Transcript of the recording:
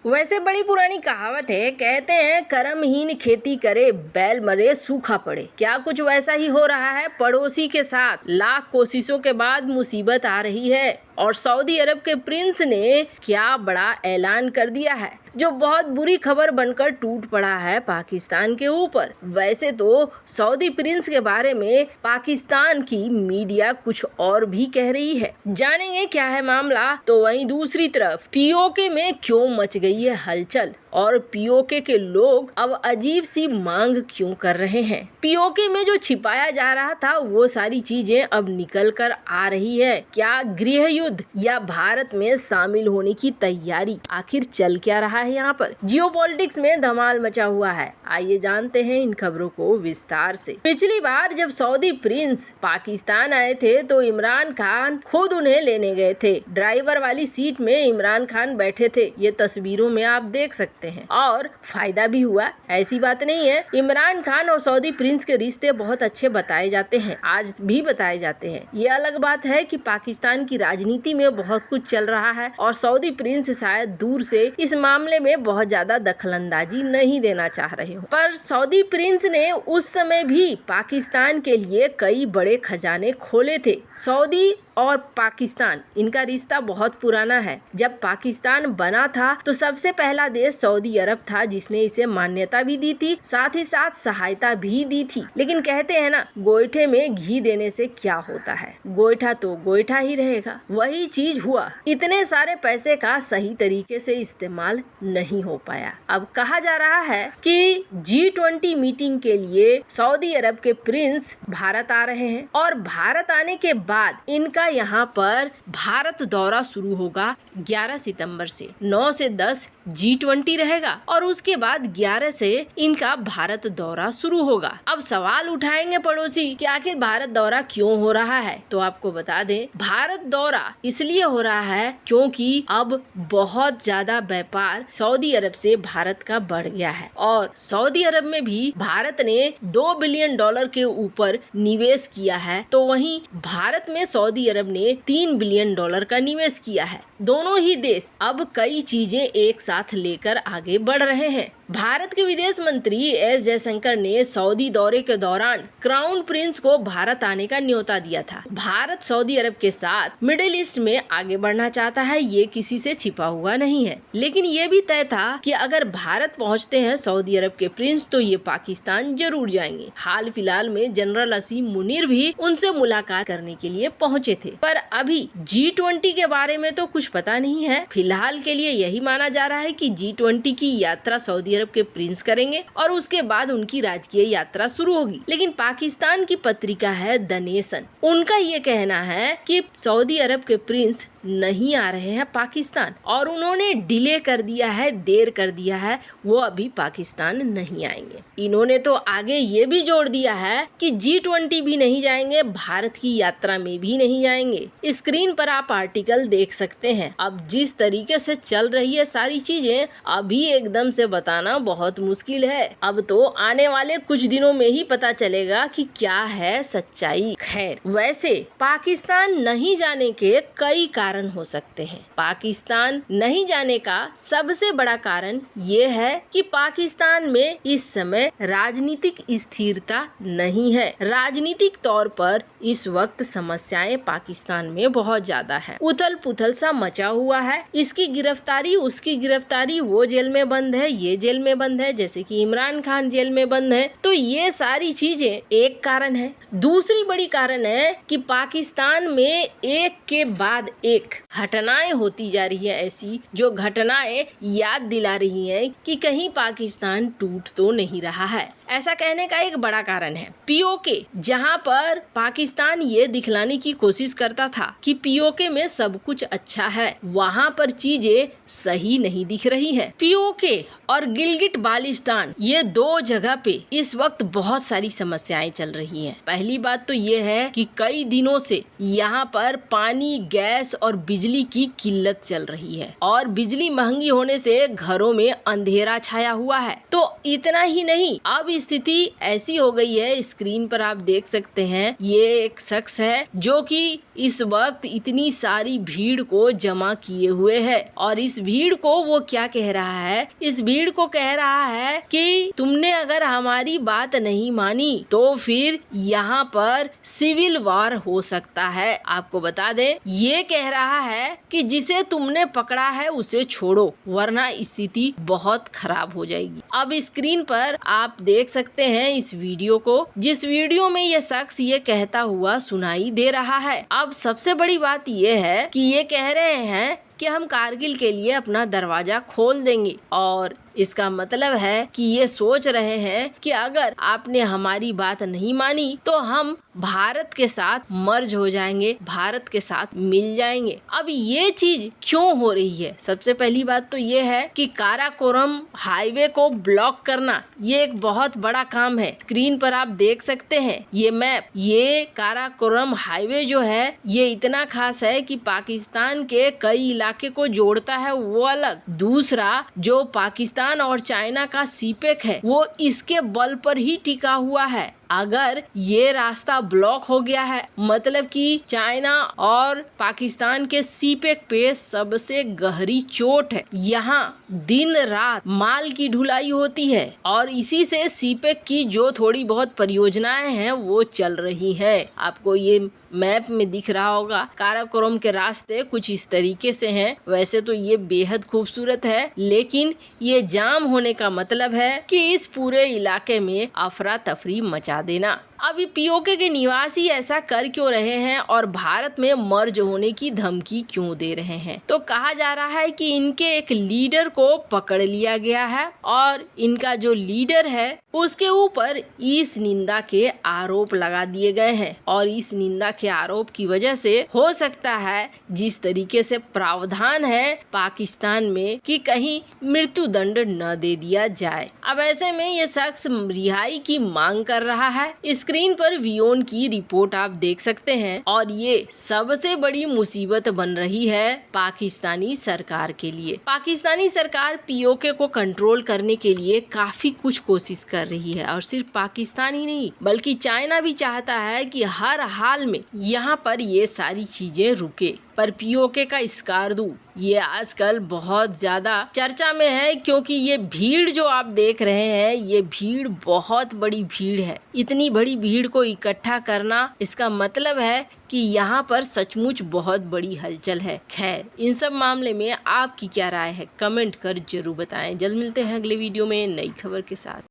वैसे बड़ी पुरानी कहावत है, कहते हैं कर्महीन खेती करे, बैल मरे सूखा पड़े। क्या कुछ वैसा ही हो रहा है पड़ोसी के साथ। लाख कोशिशों के बाद मुसीबत आ रही है और सऊदी अरब के प्रिंस ने क्या बड़ा ऐलान कर दिया है, जो बहुत बुरी खबर बनकर टूट पड़ा है पाकिस्तान के ऊपर। वैसे तो सऊदी प्रिंस के बारे में पाकिस्तान की मीडिया कुछ और भी कह रही है, जानेंगे क्या है मामला। तो वहीं दूसरी तरफ पीओके में क्यों मच गई है हलचल और पीओके के लोग अब अजीब सी मांग क्यों कर रहे हैं। पीओके में जो छिपाया जा रहा था वो सारी चीजें अब निकल कर आ रही है। क्या गृह युद्ध या भारत में शामिल होने की तैयारी, आखिर चल क्या रहा है यहाँ पर। जियोपॉलिटिक्स में धमाल मचा हुआ है, आइए जानते हैं इन खबरों को विस्तार से। पिछली बार जब सऊदी प्रिंस पाकिस्तान आए थे तो इमरान खान खुद उन्हें लेने गए थे। ड्राइवर वाली सीट में इमरान खान बैठे थे, ये तस्वीरों में आप देख सकते हैं, और फायदा भी हुआ, ऐसी बात नहीं है। इमरान खान और सऊदी प्रिंस के रिश्ते बहुत अच्छे बताए जाते हैं, आज भी बताए जाते हैं। ये अलग बात है कि पाकिस्तान की राजनीति में बहुत कुछ चल रहा है और सऊदी प्रिंस शायद दूर से इस मामले में बहुत ज्यादा दखलंदाजी नहीं देना चाह रहे हो, पर सऊदी प्रिंस ने उस समय भी पाकिस्तान के लिए कई बड़े खजाने खोले थे। सऊदी और पाकिस्तान, इनका रिश्ता बहुत पुराना है। जब पाकिस्तान बना था तो सबसे पहला देश सऊदी अरब था जिसने इसे मान्यता भी दी थी, साथ ही साथ सहायता भी दी थी। लेकिन कहते हैं ना, गोईठे में घी देने से क्या होता है, गोईठा तो गोईठा ही रहेगा। वही चीज हुआ, इतने सारे पैसे का सही तरीके से इस्तेमाल नहीं हो पाया। अब कहा जा रहा है कि G20 मीटिंग के लिए सऊदी अरब के प्रिंस भारत आ रहे हैं और भारत आने के बाद इनका यहाँ पर भारत दौरा शुरू होगा 11 सितंबर से। 9 से 10 G20 रहेगा और उसके बाद 11 से इनका भारत दौरा शुरू होगा। अब सवाल उठाएंगे पड़ोसी कि आखिर भारत दौरा क्यों हो रहा है, तो आपको बता दें, भारत दौरा इसलिए हो रहा है क्योंकि अब बहुत ज्यादा व्यापार सऊदी अरब से भारत का बढ़ गया है और सऊदी अरब में भी भारत ने $2 बिलियन के ऊपर निवेश किया है, तो वहीं भारत में सऊदी अरब ने $3 बिलियन का निवेश किया है। दोनों ही देश अब कई चीजें एक साथ लेकर आगे बढ़ रहे हैं। भारत के विदेश मंत्री एस जयशंकर ने सऊदी दौरे के दौरान क्राउन प्रिंस को भारत आने का न्योता दिया था। भारत सऊदी अरब के साथ मिडिल ईस्ट में आगे बढ़ना चाहता है, ये किसी से छिपा हुआ नहीं है। लेकिन ये भी तय था कि अगर भारत पहुंचते हैं सऊदी अरब के प्रिंस तो ये पाकिस्तान जरूर जाएंगे। हाल फिलहाल में जनरल असीम मुनीर भी उनसे मुलाकात करने के लिए पहुंचे थे, पर अभी G20 के बारे में तो कुछ पता नहीं है। फिलहाल के लिए यही माना जा रहा है कि G20 की यात्रा सऊदी अरब के प्रिंस करेंगे और उसके बाद उनकी राजकीय यात्रा शुरू होगी। लेकिन पाकिस्तान की पत्रिका है द नेशन, उनका ये कहना है कि सऊदी अरब के प्रिंस नहीं आ रहे हैं पाकिस्तान और उन्होंने डिले कर दिया है, देर कर दिया है, वो अभी पाकिस्तान नहीं आएंगे। इन्होंने तो आगे ये भी जोड़ दिया है कि G20 भी नहीं जाएंगे, भारत की यात्रा में भी नहीं जाएंगे। स्क्रीन पर आप आर्टिकल देख सकते हैं। अब जिस तरीके से चल रही है सारी चीजें, अभी एकदम से बताना बहुत मुश्किल है। अब तो आने वाले कुछ दिनों में ही पता चलेगा कि क्या है सच्चाई। खैर, वैसे पाकिस्तान नहीं जाने के कई कारण हो सकते हैं। पाकिस्तान नहीं जाने का सबसे बड़ा कारण ये है कि पाकिस्तान में इस समय राजनीतिक स्थिरता नहीं है। राजनीतिक तौर पर इस वक्त समस्याएं पाकिस्तान में बहुत ज्यादा है, उथल पुथल सा मचा हुआ है। इसकी गिरफ्तारी, उसकी गिरफ्तारी, वो जेल में बंद है, ये जेल में बंद है, जैसे कि इमरान खान जेल में बंद है। तो ये सारी चीजें एक कारण है। दूसरी बड़ी कारण है कि पाकिस्तान में एक के बाद एक घटनाएं होती जा रही है, ऐसी जो घटनाएं याद दिला रही हैं कि कहीं पाकिस्तान टूट तो नहीं रहा है। ऐसा कहने का एक बड़ा कारण है पीओके, जहां पर पाकिस्तान ये दिखलाने की कोशिश करता था कि पीओके में सब कुछ अच्छा है, वहां पर चीजें सही नहीं दिख रही है। पीओके और गिलगिट बाल्टिस्तान, ये दो जगह पे इस वक्त बहुत सारी समस्याएं चल रही हैं। पहली बात तो ये है कि कई दिनों से यहाँ पर पानी, गैस और बिजली की किल्लत चल रही है और बिजली महंगी होने से घरों में अंधेरा छाया हुआ है। तो इतना ही नहीं, अब स्थिति ऐसी हो गई है, स्क्रीन पर आप देख सकते हैं, ये एक शख्स है जो कि इस वक्त इतनी सारी भीड़ को जमा किए हुए है और इस भीड़ को वो क्या कह रहा है, इस भीड़ को कह रहा है कि तुमने अगर हमारी बात नहीं मानी तो फिर यहाँ पर सिविल वॉर हो सकता है। आपको बता दें, ये कह रहा है कि जिसे तुमने पकड़ा है उसे छोड़ो वरना स्थिति बहुत खराब हो जाएगी। अब स्क्रीन पर आप देख सकते हैं इस वीडियो को, जिस वीडियो में ये शख्स ये कहता हुआ सुनाई दे रहा है। अब सबसे बड़ी बात ये है कि ये कह रहे हैं कि हम कारगिल के लिए अपना दरवाजा खोल देंगे और इसका मतलब है कि ये सोच रहे हैं कि अगर आपने हमारी बात नहीं मानी तो हम भारत के साथ मर्ज हो जाएंगे, भारत के साथ मिल जाएंगे। अब ये चीज क्यों हो रही है? सबसे पहली बात तो ये है कि काराकोरम हाईवे को ब्लॉक करना ये एक बहुत बड़ा काम है। स्क्रीन पर आप देख सकते हैं ये मैप, ये काराकोरम हाईवे जो है ये इतना खास है कि पाकिस्तान के कई इलाके को जोड़ता है, वो अलग। दूसरा, जो पाकिस्तान और चाइना का सीपेक है वो इसके बल पर ही टिका हुआ है। अगर ये रास्ता ब्लॉक हो गया है मतलब कि चाइना और पाकिस्तान के सीपेक पे सबसे गहरी चोट है। यहाँ दिन रात माल की ढुलाई होती है और इसी से सीपेक की जो थोड़ी बहुत परियोजनाएं हैं वो चल रही हैं। आपको ये मैप में दिख रहा होगा, काराकोरम के रास्ते कुछ इस तरीके से हैं। वैसे तो ये बेहद खूबसूरत है, लेकिन ये जाम होने का मतलब है कि इस पूरे इलाके में अफरा तफरी मचा देना। अभी पीओके के निवासी ऐसा कर क्यों रहे हैं और भारत में मर्ज होने की धमकी क्यों दे रहे हैं? तो कहा जा रहा है कि इनके एक लीडर को पकड़ लिया गया है और इनका जो लीडर है उसके ऊपर इस निंदा के आरोप लगा दिए गए हैं और इस निंदा के आरोप की वजह से हो सकता है जिस तरीके से प्रावधान है पाकिस्तान में कि कहीं मृत्यु दंड न दे दिया जाए। अब ऐसे में ये शख्स रिहाई की मांग कर रहा है। स्क्रीन पर वियोन की रिपोर्ट आप देख सकते हैं और ये सबसे बड़ी मुसीबत बन रही है पाकिस्तानी सरकार के लिए। पाकिस्तानी सरकार पीओके को कंट्रोल करने के लिए काफी कुछ कोशिश कर रही है और सिर्फ पाकिस्तान ही नहीं बल्कि चाइना भी चाहता है कि हर हाल में यहाँ पर ये सारी चीजें रुके। पर पीओके का स्कार्दू ये आजकल बहुत ज्यादा चर्चा में है क्योंकि ये भीड़ जो आप देख रहे हैं ये भीड़ बहुत बड़ी भीड़ है। इतनी बड़ी भीड़ को इकट्ठा करना इसका मतलब है कि यहाँ पर सचमुच बहुत बड़ी हलचल है। खैर, इन सब मामले में आपकी क्या राय है कमेंट कर जरूर बताएं। जल्द मिलते हैं अगले वीडियो में नई खबर के साथ।